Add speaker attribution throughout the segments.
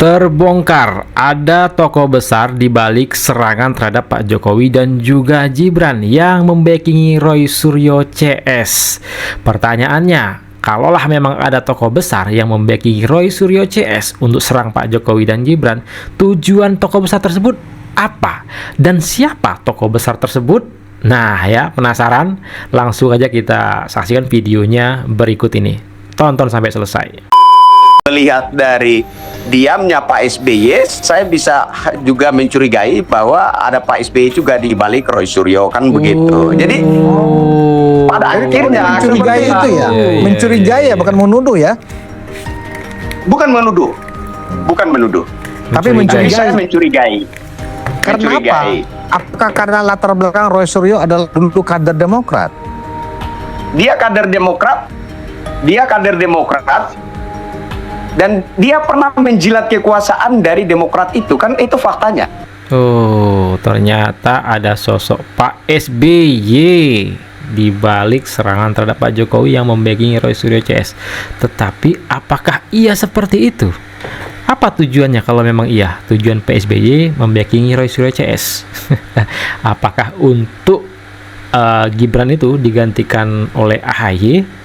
Speaker 1: Terbongkar, ada tokoh besar di balik serangan terhadap Pak Jokowi dan juga Gibran yang membackingi Roy Suryo CS. Pertanyaannya, kalaulah memang ada tokoh besar yang membackingi Roy Suryo CS untuk serang Pak Jokowi dan Gibran, tujuan tokoh besar tersebut apa? Dan siapa tokoh besar tersebut? Nah ya, penasaran? Langsung aja kita saksikan videonya berikut ini. Tonton sampai selesai.
Speaker 2: Melihat dari diamnya Pak SBY, saya bisa juga mencurigai bahwa ada Pak SBY juga di balik Roy Suryo, kan begitu. Jadi pada akhirnya
Speaker 3: mencurigai itu ya, mencurigai ya, bukan menuduh ya,
Speaker 2: bukan menuduh, bukan menuduh,
Speaker 3: tapi
Speaker 2: tapi
Speaker 3: mencurigai.
Speaker 2: saya mencurigai.
Speaker 3: Karena apa? Apakah karena latar belakang Roy Suryo adalah dulu kader Demokrat?
Speaker 2: Dia kader Demokrat, dan dia pernah menjilat kekuasaan dari Demokrat itu, kan itu faktanya.
Speaker 1: Oh, ternyata ada sosok Pak SBY di balik serangan terhadap Pak Jokowi yang membackingi Roy Suryo CS. Tetapi apakah iya seperti itu? Apa tujuannya kalau memang iya? Tujuan Pak SBY membackingi Roy Suryo CS. Apakah untuk Gibran itu digantikan oleh AHY?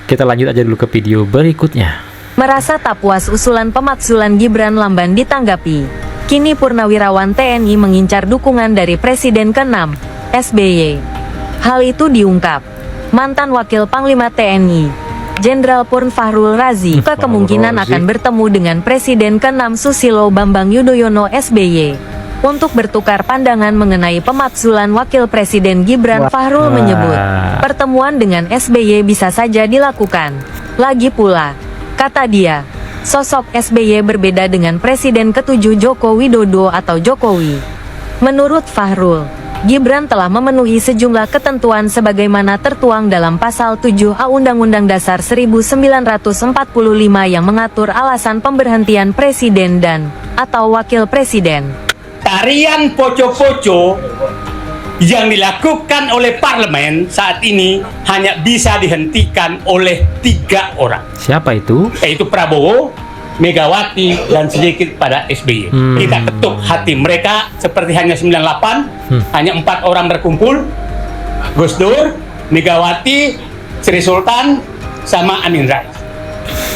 Speaker 1: Kita lanjut aja dulu ke video berikutnya.
Speaker 4: Merasa tak puas usulan pemakzulan Gibran Lamban ditanggapi. Kini Purnawirawan TNI mengincar dukungan dari Presiden ke-6, SBY. Hal itu diungkap mantan Wakil Panglima TNI, Jenderal Purn Fahrul Razi, kemungkinan akan bertemu dengan Presiden ke-6 Susilo Bambang Yudhoyono SBY. Untuk bertukar pandangan mengenai pemakzulan Wakil Presiden Gibran, Fahrul menyebut pertemuan dengan SBY bisa saja dilakukan. Lagi pula, kata dia, sosok SBY berbeda dengan Presiden ke-7 Joko Widodo atau Jokowi. Menurut Fahrul, Gibran telah memenuhi sejumlah ketentuan sebagaimana tertuang dalam Pasal 7A Undang-Undang Dasar 1945 yang mengatur alasan pemberhentian Presiden dan atau Wakil Presiden.
Speaker 5: Tarian poco-poco yang dilakukan oleh parlemen saat ini hanya bisa dihentikan oleh 3 orang.
Speaker 1: Siapa itu?
Speaker 5: Yaitu Prabowo, Megawati, dan sedikit pada SBY. Kita ketuk hati mereka seperti hanya 98, hanya 4 orang berkumpul. Gus Dur, Megawati, Sri Sultan, sama Amin Rais.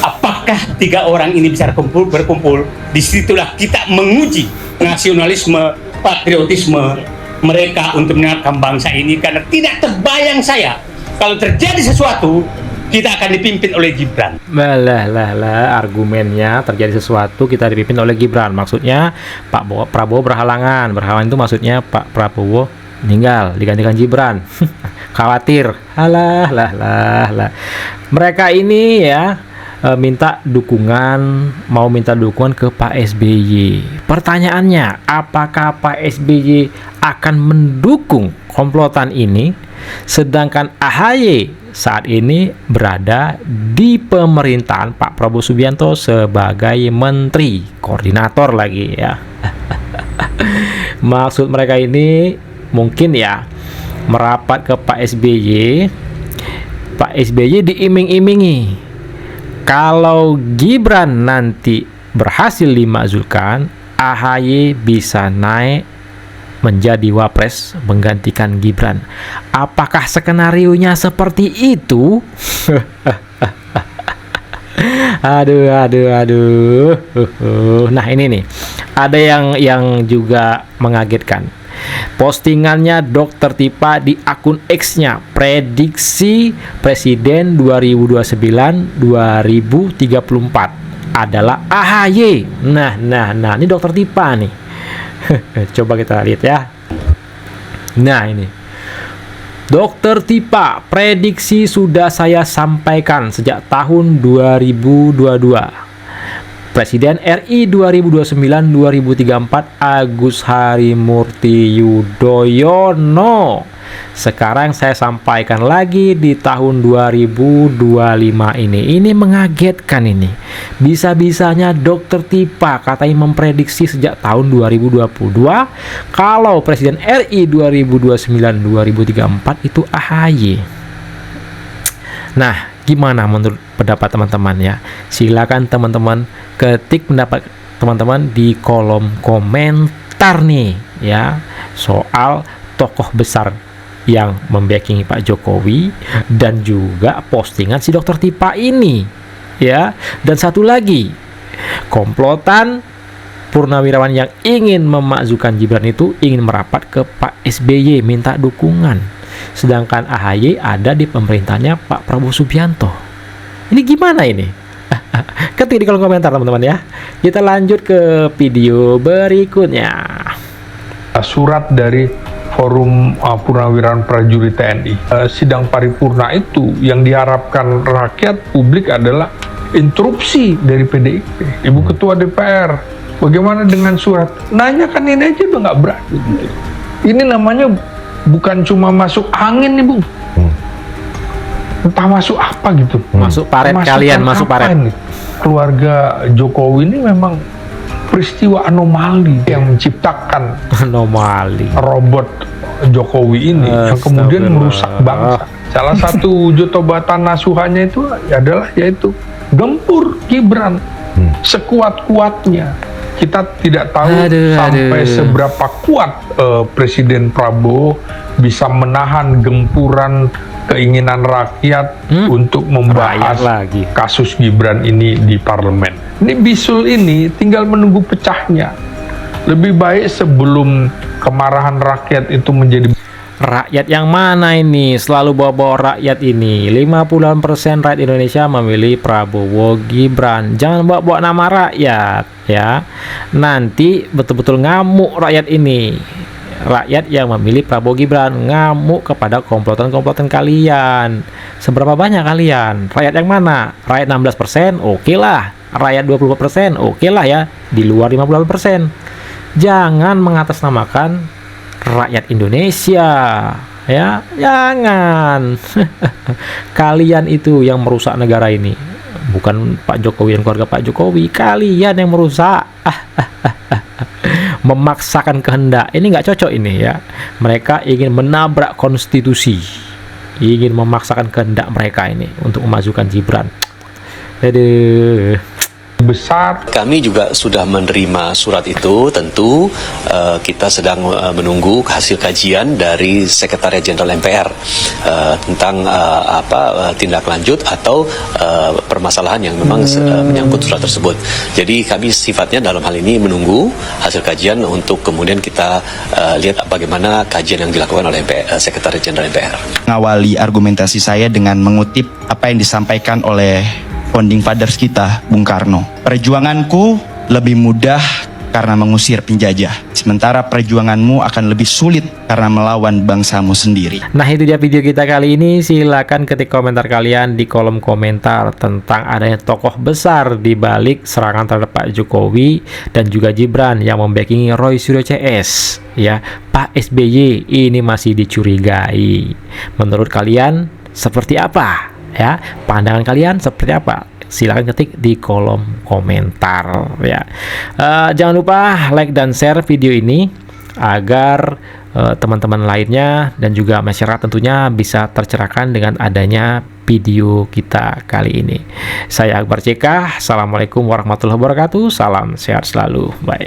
Speaker 5: Apakah 3 orang ini bisa berkumpul? Disitulah kita menguji nasionalisme, patriotisme mereka untuk menyelamatkan bangsa ini, karena tidak terbayang saya kalau terjadi sesuatu kita akan dipimpin oleh Gibran.
Speaker 1: Argumennya terjadi sesuatu kita dipimpin oleh Gibran. Maksudnya Pak Prabowo berhalangan itu maksudnya Pak Prabowo meninggal digantikan Gibran. Khawatir. Mereka ini ya minta dukungan ke Pak SBY. Pertanyaannya, apakah Pak SBY akan mendukung komplotan ini, sedangkan AHY saat ini berada di pemerintahan Pak Prabowo Subianto sebagai menteri koordinator lagi ya. Maksud mereka ini mungkin ya merapat ke Pak SBY. Pak SBY diiming-imingi kalau Gibran nanti berhasil dimakzulkan, AHY bisa naik menjadi wapres menggantikan Gibran. Apakah skenarionya seperti itu? Aduh. Nah ini nih, ada yang juga mengagetkan. Postingannya Dr. Tipa di akun X-nya, prediksi Presiden 2029-2034 adalah AHY. Nah, ini Dr. Tipa nih. Coba kita lihat ya. Nah, ini. Dr. Tipa, prediksi sudah saya sampaikan sejak tahun 2022. Presiden RI 2029-2034 Agus Harimurti Yudhoyono. Sekarang saya sampaikan lagi di tahun 2025 ini. Ini mengagetkan ini. Bisa-bisanya Dr. Tipa katanya memprediksi sejak tahun 2022 kalau Presiden RI 2029-2034 itu AHY. Nah, Gimana menurut pendapat teman-teman ya? Silakan teman-teman ketik pendapat teman-teman di kolom komentar nih ya, soal tokoh besar yang membackingi Pak Jokowi dan juga postingan si Dokter Tipa ini ya. Dan satu lagi, komplotan Purnawirawan yang ingin memakzulkan Gibran itu ingin merapat ke Pak SBY minta dukungan, sedangkan AHY ada di pemerintahnya Pak Prabowo Subianto. Ini gimana ini? Ketik di kolom komentar teman-teman ya. Kita lanjut ke video berikutnya.
Speaker 6: Surat dari Forum Purnawirawan Prajurit TNI. Sidang paripurna itu yang diharapkan rakyat publik adalah interupsi dari PDIP. Ibu Ketua DPR, bagaimana dengan surat? Nanya kan ini aja udah nggak berani. Gitu. Ini namanya bukan cuma masuk angin nih, Bung. Entah masuk apa gitu.
Speaker 1: Masuk paret kalian, masuk paret.
Speaker 6: Ini? Keluarga Jokowi ini memang peristiwa anomali yang menciptakan
Speaker 1: Anomali
Speaker 6: robot Jokowi ini yang kemudian merusak bangsa. Salah satu jotobatan nasuhannya itu adalah yaitu gempur Gibran sekuat-kuatnya. Kita tidak tahu sampai seberapa kuat Presiden Prabowo bisa menahan gempuran keinginan rakyat untuk membahas kasus Gibran ini di parlemen. Ini bisul ini tinggal menunggu pecahnya. Lebih baik sebelum kemarahan rakyat itu menjadi...
Speaker 1: Rakyat yang mana ini? Selalu bawa-bawa rakyat ini. 50% rakyat Indonesia memilih Prabowo Gibran. Jangan bawa-bawa nama rakyat ya. Nanti betul-betul ngamuk rakyat ini. Rakyat yang memilih Prabowo Gibran ngamuk kepada komplotan-komplotan kalian. Seberapa banyak kalian? Rakyat yang mana? Rakyat 16%? Oke lah. Rakyat 20%? Oke lah ya. Di luar 58%. Jangan mengatasnamakan rakyat Indonesia ya, jangan. Kalian itu yang merusak negara ini, bukan Pak Jokowi dan keluarga Pak Jokowi. Kalian yang merusak. Memaksakan kehendak ini nggak cocok ini ya. Mereka ingin menabrak konstitusi, ingin memaksakan kehendak mereka ini untuk memajukan Gibran. Aduh.
Speaker 6: Besar.
Speaker 7: Kami juga sudah menerima surat itu. Tentu kita sedang menunggu hasil kajian dari Sekretariat Jenderal MPR tentang tindak lanjut atau permasalahan yang memang menyangkut surat tersebut. Jadi kami sifatnya dalam hal ini menunggu hasil kajian untuk kemudian kita lihat bagaimana kajian yang dilakukan oleh Sekretariat Jenderal MPR.
Speaker 8: Mengawali argumentasi saya dengan mengutip apa yang disampaikan oleh founding fathers kita, Bung Karno. Perjuanganku lebih mudah karena mengusir penjajah, sementara perjuanganmu akan lebih sulit karena melawan bangsamu sendiri.
Speaker 1: Nah, itu dia video kita kali ini. Silakan ketik komentar kalian di kolom komentar tentang adanya tokoh besar di balik serangan terhadap Pak Jokowi dan juga Gibran yang membackingi Roy Suryo CS. Ya, Pak SBY ini masih dicurigai. Menurut kalian seperti apa? Ya, pandangan kalian seperti apa? Silahkan ketik di kolom komentar ya. Jangan lupa like dan share video ini agar teman-teman lainnya dan juga masyarakat tentunya bisa tercerahkan dengan adanya video kita kali ini. Saya Akbar CK. Assalamualaikum warahmatullahi wabarakatuh. Salam sehat selalu. Bye.